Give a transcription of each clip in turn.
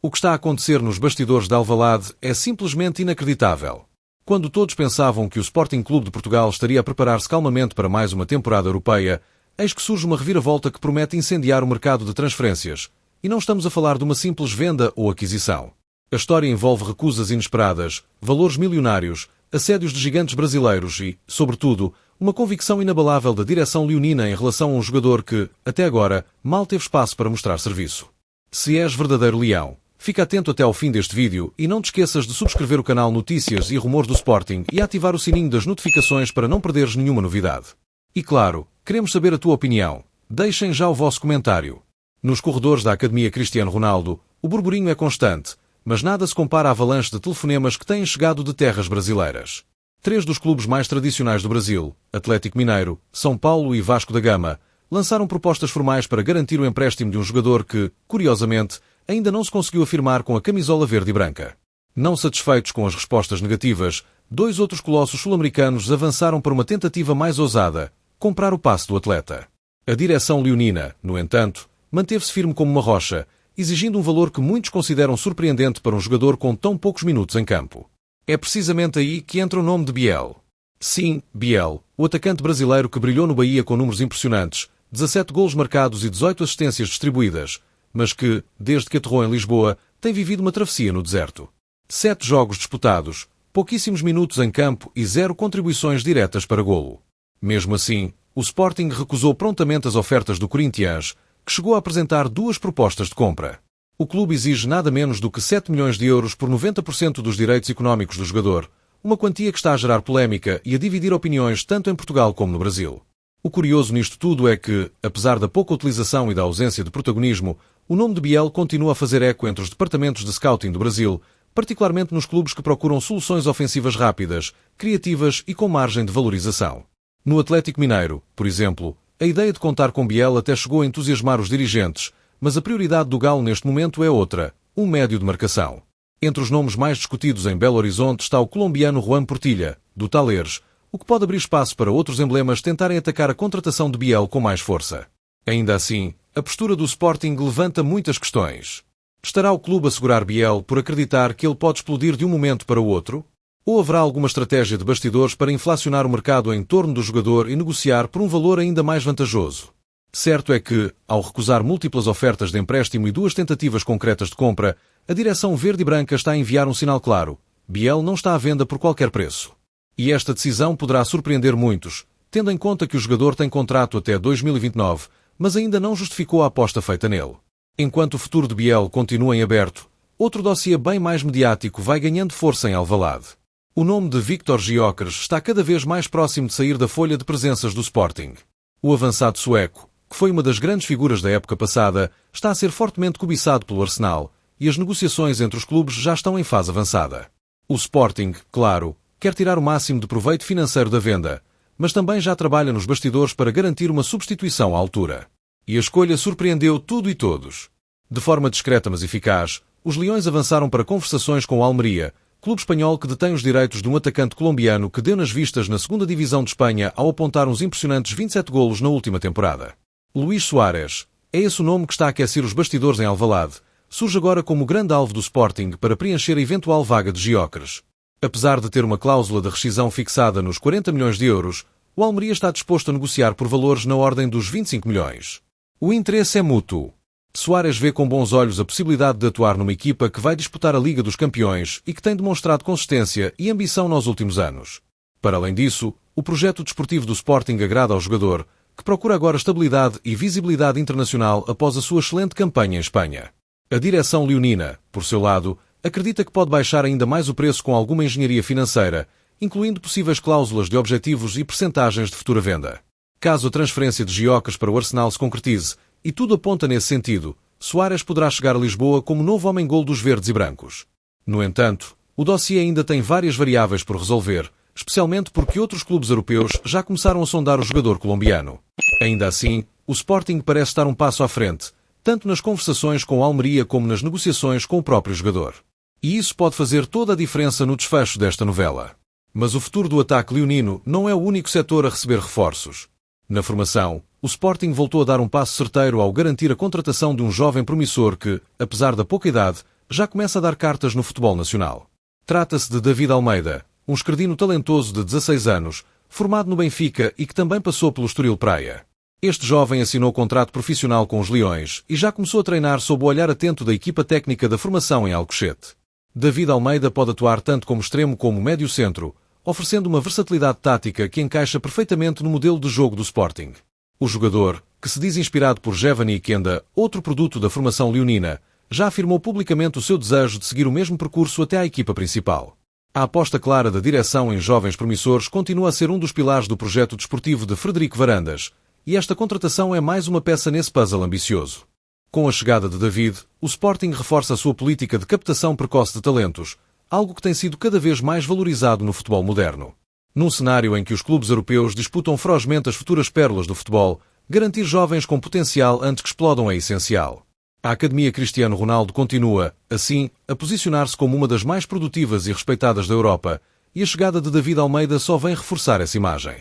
O que está a acontecer nos bastidores de Alvalade é simplesmente inacreditável. Quando todos pensavam que o Sporting Clube de Portugal estaria a preparar-se calmamente para mais uma temporada europeia, eis que surge uma reviravolta que promete incendiar o mercado de transferências. E não estamos a falar de uma simples venda ou aquisição. A história envolve recusas inesperadas, valores milionários, assédios de gigantes brasileiros e, sobretudo, uma convicção inabalável da direção leonina em relação a um jogador que, até agora, mal teve espaço para mostrar serviço. Se és verdadeiro leão, fica atento até ao fim deste vídeo e não te esqueças de subscrever o canal Notícias e Rumores do Sporting e ativar o sininho das notificações para não perderes nenhuma novidade. E claro, queremos saber a tua opinião. Deixem já o vosso comentário. Nos corredores da Academia Cristiano Ronaldo, o burburinho é constante, mas nada se compara à avalanche de telefonemas que têm chegado de terras brasileiras. 3 dos clubes mais tradicionais do Brasil, Atlético Mineiro, São Paulo e Vasco da Gama, lançaram propostas formais para garantir o empréstimo de um jogador que, curiosamente, ainda não se conseguiu afirmar com a camisola verde e branca. Não satisfeitos com as respostas negativas, 2 outros colossos sul-americanos avançaram para uma tentativa mais ousada, comprar o passe do atleta. A direção leonina, no entanto, manteve-se firme como uma rocha, exigindo um valor que muitos consideram surpreendente para um jogador com tão poucos minutos em campo. É precisamente aí que entra o nome de Biel. Sim, Biel, o atacante brasileiro que brilhou no Bahia com números impressionantes, 17 golos marcados e 18 assistências distribuídas, mas que, desde que aterrou em Lisboa, tem vivido uma travessia no deserto. 7 jogos disputados, pouquíssimos minutos em campo e 0 contribuições diretas para golo. Mesmo assim, o Sporting recusou prontamente as ofertas do Corinthians, que chegou a apresentar 2 propostas de compra. O clube exige nada menos do que 7 milhões de euros por 90% dos direitos económicos do jogador, uma quantia que está a gerar polémica e a dividir opiniões tanto em Portugal como no Brasil. O curioso nisto tudo é que, apesar da pouca utilização e da ausência de protagonismo, o nome de Biel continua a fazer eco entre os departamentos de scouting do Brasil, particularmente nos clubes que procuram soluções ofensivas rápidas, criativas e com margem de valorização. No Atlético Mineiro, por exemplo, a ideia de contar com Biel até chegou a entusiasmar os dirigentes, mas a prioridade do Galo neste momento é outra, um médio de marcação. Entre os nomes mais discutidos em Belo Horizonte está o colombiano Juan Portilla, do Talleres, o que pode abrir espaço para outros emblemas tentarem atacar a contratação de Biel com mais força. Ainda assim, a postura do Sporting levanta muitas questões. Estará o clube a segurar Biel por acreditar que ele pode explodir de um momento para o outro? Ou haverá alguma estratégia de bastidores para inflacionar o mercado em torno do jogador e negociar por um valor ainda mais vantajoso? Certo é que, ao recusar múltiplas ofertas de empréstimo e 2 tentativas concretas de compra, a direção verde e branca está a enviar um sinal claro. Biel não está à venda por qualquer preço. E esta decisão poderá surpreender muitos, tendo em conta que o jogador tem contrato até 2029, mas ainda não justificou a aposta feita nele. Enquanto o futuro de Biel continua em aberto, outro dossiê bem mais mediático vai ganhando força em Alvalade. O nome de Viktor Gyökeres está cada vez mais próximo de sair da folha de presenças do Sporting. O avançado sueco, que foi uma das grandes figuras da época passada, está a ser fortemente cobiçado pelo Arsenal, e as negociações entre os clubes já estão em fase avançada. O Sporting, claro, quer tirar o máximo de proveito financeiro da venda, mas também já trabalha nos bastidores para garantir uma substituição à altura. E a escolha surpreendeu tudo e todos. De forma discreta mas eficaz, os Leões avançaram para conversações com o Almeria, clube espanhol que detém os direitos de um atacante colombiano que deu nas vistas na 2ª Divisão de Espanha ao apontar uns impressionantes 27 golos na última temporada. Luís Soares, é esse o nome que está a aquecer os bastidores em Alvalade, surge agora como o grande alvo do Sporting para preencher a eventual vaga de Gyökeres. Apesar de ter uma cláusula de rescisão fixada nos 40 milhões de euros, o Almeria está disposto a negociar por valores na ordem dos 25 milhões. O interesse é mútuo. Soares vê com bons olhos a possibilidade de atuar numa equipa que vai disputar a Liga dos Campeões e que tem demonstrado consistência e ambição nos últimos anos. Para além disso, o projeto desportivo do Sporting agrada ao jogador, que procura agora estabilidade e visibilidade internacional após a sua excelente campanha em Espanha. A direção leonina, por seu lado, acredita que pode baixar ainda mais o preço com alguma engenharia financeira, incluindo possíveis cláusulas de objetivos e percentagens de futura venda. Caso a transferência de Gyökeres para o Arsenal se concretize, e tudo aponta nesse sentido, Soares poderá chegar a Lisboa como novo homem-gol dos verdes e brancos. No entanto, o dossiê ainda tem várias variáveis por resolver, especialmente porque outros clubes europeus já começaram a sondar o jogador colombiano. Ainda assim, o Sporting parece estar um passo à frente, tanto nas conversações com o Almeria como nas negociações com o próprio jogador. E isso pode fazer toda a diferença no desfecho desta novela. Mas o futuro do ataque leonino não é o único setor a receber reforços. Na formação, o Sporting voltou a dar um passo certeiro ao garantir a contratação de um jovem promissor que, apesar da pouca idade, já começa a dar cartas no futebol nacional. Trata-se de David Almeida, um esquerdino talentoso de 16 anos, formado no Benfica e que também passou pelo Estoril Praia. Este jovem assinou contrato profissional com os Leões e já começou a treinar sob o olhar atento da equipa técnica da formação em Alcochete. David Almeida pode atuar tanto como extremo como médio-centro, oferecendo uma versatilidade tática que encaixa perfeitamente no modelo de jogo do Sporting. O jogador, que se diz inspirado por Jevani Kenda, outro produto da formação leonina, já afirmou publicamente o seu desejo de seguir o mesmo percurso até à equipa principal. A aposta clara da direção em jovens promissores continua a ser um dos pilares do projeto desportivo de Frederico Varandas, e esta contratação é mais uma peça nesse puzzle ambicioso. Com a chegada de David, o Sporting reforça a sua política de captação precoce de talentos, algo que tem sido cada vez mais valorizado no futebol moderno. Num cenário em que os clubes europeus disputam ferozmente as futuras pérolas do futebol, garantir jovens com potencial antes que explodam é essencial. A Academia Cristiano Ronaldo continua, assim, a posicionar-se como uma das mais produtivas e respeitadas da Europa, e a chegada de David Almeida só vem reforçar essa imagem.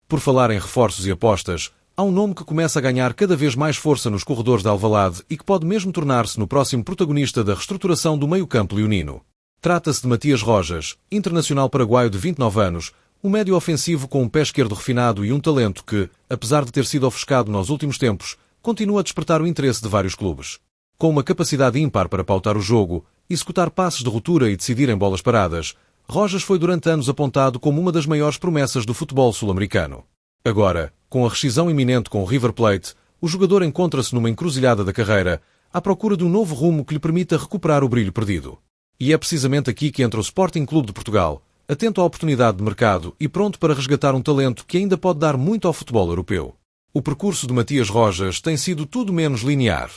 Por falar em reforços e apostas, há um nome que começa a ganhar cada vez mais força nos corredores de Alvalade e que pode mesmo tornar-se no próximo protagonista da reestruturação do meio-campo leonino. Trata-se de Matias Rojas, internacional paraguaio de 29 anos, um médio ofensivo com um pé esquerdo refinado e um talento que, apesar de ter sido ofuscado nos últimos tempos, continua a despertar o interesse de vários clubes. Com uma capacidade ímpar para pautar o jogo, executar passes de ruptura e decidir em bolas paradas, Rojas foi durante anos apontado como uma das maiores promessas do futebol sul-americano. Agora, com a rescisão iminente com o River Plate, o jogador encontra-se numa encruzilhada da carreira, à procura de um novo rumo que lhe permita recuperar o brilho perdido. E é precisamente aqui que entra o Sporting Clube de Portugal, atento à oportunidade de mercado e pronto para resgatar um talento que ainda pode dar muito ao futebol europeu. O percurso de Matias Rojas tem sido tudo menos linear.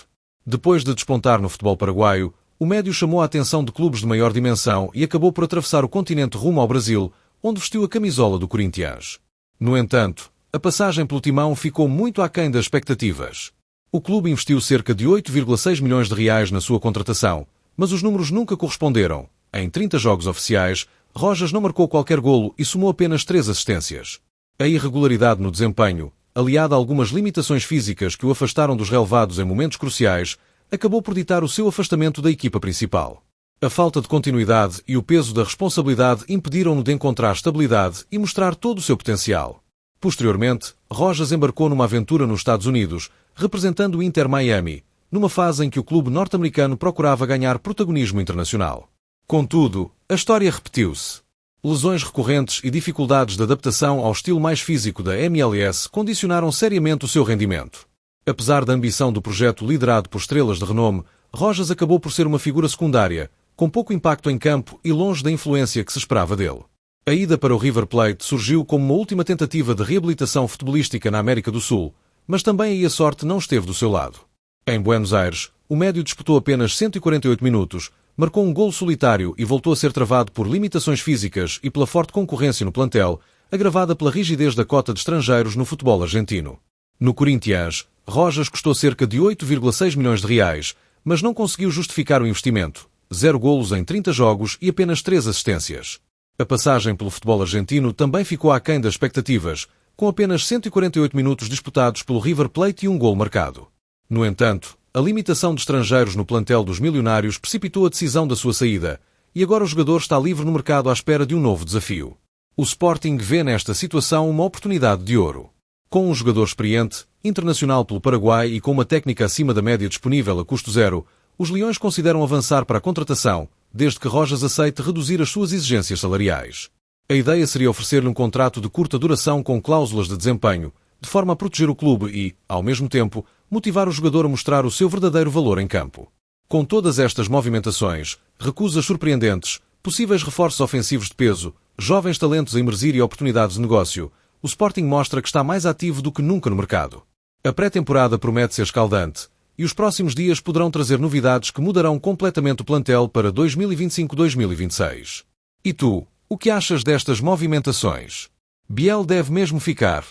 Depois de despontar no futebol paraguaio, o médio chamou a atenção de clubes de maior dimensão e acabou por atravessar o continente rumo ao Brasil, onde vestiu a camisola do Corinthians. No entanto, a passagem pelo Timão ficou muito aquém das expectativas. O clube investiu cerca de 8,6 milhões de reais na sua contratação, mas os números nunca corresponderam. Em 30 jogos oficiais, Rojas não marcou qualquer golo e somou apenas 3 assistências. A irregularidade no desempenho, aliada a algumas limitações físicas que o afastaram dos relevados em momentos cruciais, acabou por ditar o seu afastamento da equipa principal. A falta de continuidade e o peso da responsabilidade impediram-no de encontrar estabilidade e mostrar todo o seu potencial. Posteriormente, Rojas embarcou numa aventura nos Estados Unidos, representando o Inter Miami, numa fase em que o clube norte-americano procurava ganhar protagonismo internacional. Contudo, a história repetiu-se. Lesões recorrentes e dificuldades de adaptação ao estilo mais físico da MLS condicionaram seriamente o seu rendimento. Apesar da ambição do projeto liderado por estrelas de renome, Rojas acabou por ser uma figura secundária, com pouco impacto em campo e longe da influência que se esperava dele. A ida para o River Plate surgiu como uma última tentativa de reabilitação futebolística na América do Sul, mas também aí a sorte não esteve do seu lado. Em Buenos Aires, o médio disputou apenas 148 minutos, marcou um golo solitário e voltou a ser travado por limitações físicas e pela forte concorrência no plantel, agravada pela rigidez da cota de estrangeiros no futebol argentino. No Corinthians, Rojas custou cerca de 8,6 milhões de reais, mas não conseguiu justificar o investimento. 0 golos em 30 jogos e apenas 3 assistências. A passagem pelo futebol argentino também ficou aquém das expectativas, com apenas 148 minutos disputados pelo River Plate e um golo marcado. No entanto, a limitação de estrangeiros no plantel dos milionários precipitou a decisão da sua saída, e agora o jogador está livre no mercado à espera de um novo desafio. O Sporting vê nesta situação uma oportunidade de ouro. Com um jogador experiente, internacional pelo Paraguai e com uma técnica acima da média disponível a custo zero, os Leões consideram avançar para a contratação, desde que Rojas aceite reduzir as suas exigências salariais. A ideia seria oferecer-lhe um contrato de curta duração com cláusulas de desempenho, de forma a proteger o clube e, ao mesmo tempo, motivar o jogador a mostrar o seu verdadeiro valor em campo. Com todas estas movimentações, recusas surpreendentes, possíveis reforços ofensivos de peso, jovens talentos a emergir e oportunidades de negócio, o Sporting mostra que está mais ativo do que nunca no mercado. A pré-temporada promete ser escaldante, e os próximos dias poderão trazer novidades que mudarão completamente o plantel para 2025-2026. E tu, o que achas destas movimentações? Biel deve mesmo ficar?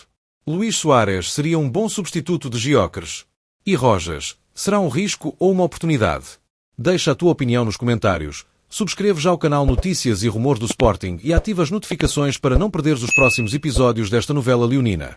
Luís Soares seria um bom substituto de Gyökeres? E Rojas, será um risco ou uma oportunidade? Deixa a tua opinião nos comentários. Subscreve já o canal Notícias e Rumor do Sporting e ativa as notificações para não perderes os próximos episódios desta novela leonina.